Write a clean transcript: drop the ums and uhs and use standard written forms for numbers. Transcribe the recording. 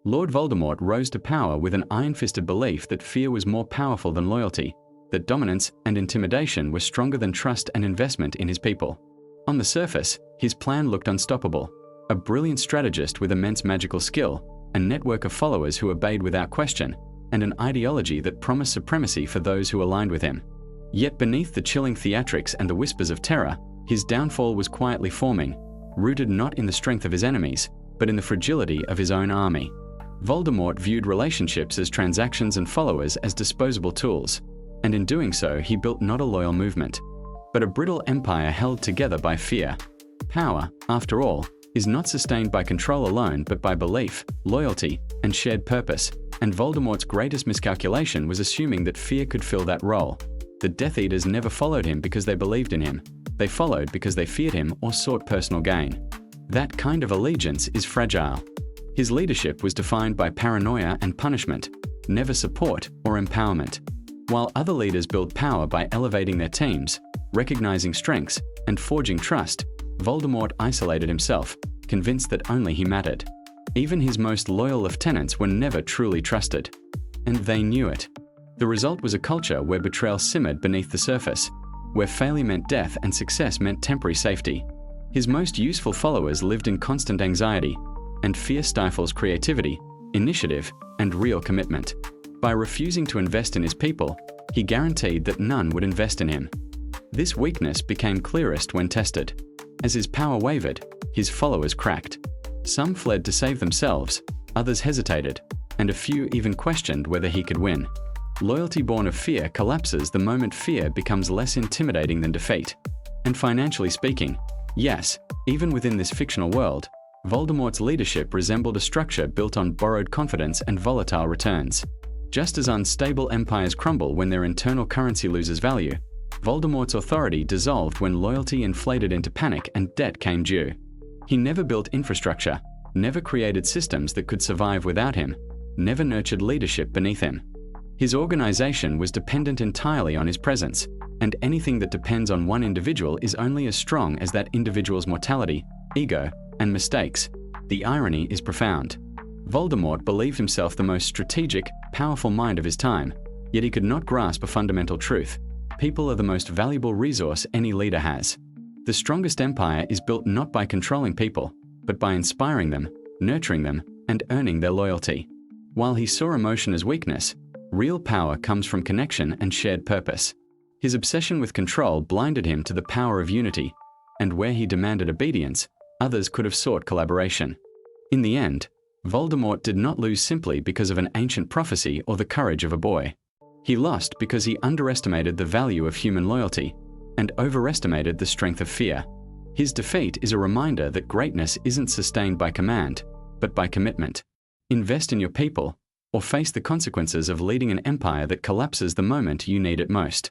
Lord Voldemort rose to power with an iron-fisted belief that fear was more powerful than loyalty, that dominance and intimidation were stronger than trust and investment in his people. On the surface, his plan looked unstoppable. A brilliant strategist with immense magical skill, a network of followers who obeyed without question, and an ideology that promised supremacy for those who aligned with him. Yet beneath the chilling theatrics and the whispers of terror, his downfall was quietly forming, rooted not in the strength of his enemies, but in the fragility of his own army. Voldemort viewed relationships as transactions and followers as disposable tools, and in doing so he built not a loyal movement, but a brittle empire held together by fear. Power, after all, is not sustained by control alone but by belief, loyalty, and shared purpose, and Voldemort's greatest miscalculation was assuming that fear could fill that role. The Death Eaters never followed him because they believed in him. They followed because they feared him or sought personal gain. That kind of allegiance is fragile. His leadership was defined by paranoia and punishment, never support or empowerment. While other leaders built power by elevating their teams, recognizing strengths, and forging trust, Voldemort isolated himself, convinced that only he mattered. Even his most loyal lieutenants were never truly trusted. And they knew it. The result was a culture where betrayal simmered beneath the surface, where failure meant death and success meant temporary safety. His most useful followers lived in constant anxiety, and fear stifles creativity, initiative, and real commitment. By refusing to invest in his people, he guaranteed that none would invest in him. This weakness became clearest when tested. As his power wavered, his followers cracked. Some fled to save themselves, others hesitated, and a few even questioned whether he could win. Loyalty born of fear collapses the moment fear becomes less intimidating than defeat. And financially speaking, yes, even within this fictional world, Voldemort's leadership resembled a structure built on borrowed confidence and volatile returns. Just as unstable empires crumble when their internal currency loses value, Voldemort's authority dissolved when loyalty inflated into panic and debt came due. He never built infrastructure, never created systems that could survive without him, never nurtured leadership beneath him. His organization was dependent entirely on his presence, and anything that depends on one individual is only as strong as that individual's mortality, ego, and mistakes. The irony is profound. Voldemort believed himself the most strategic, powerful mind of his time, yet he could not grasp a fundamental truth. People are the most valuable resource any leader has. The strongest empire is built not by controlling people, but by inspiring them, nurturing them, and earning their loyalty. While he saw emotion as weakness, real power comes from connection and shared purpose. His obsession with control blinded him to the power of unity, and where he demanded obedience, others could have sought collaboration. In the end, Voldemort did not lose simply because of an ancient prophecy or the courage of a boy. He lost because he underestimated the value of human loyalty and overestimated the strength of fear. His defeat is a reminder that greatness isn't sustained by command, but by commitment. Invest in your people, or face the consequences of leading an empire that collapses the moment you need it most.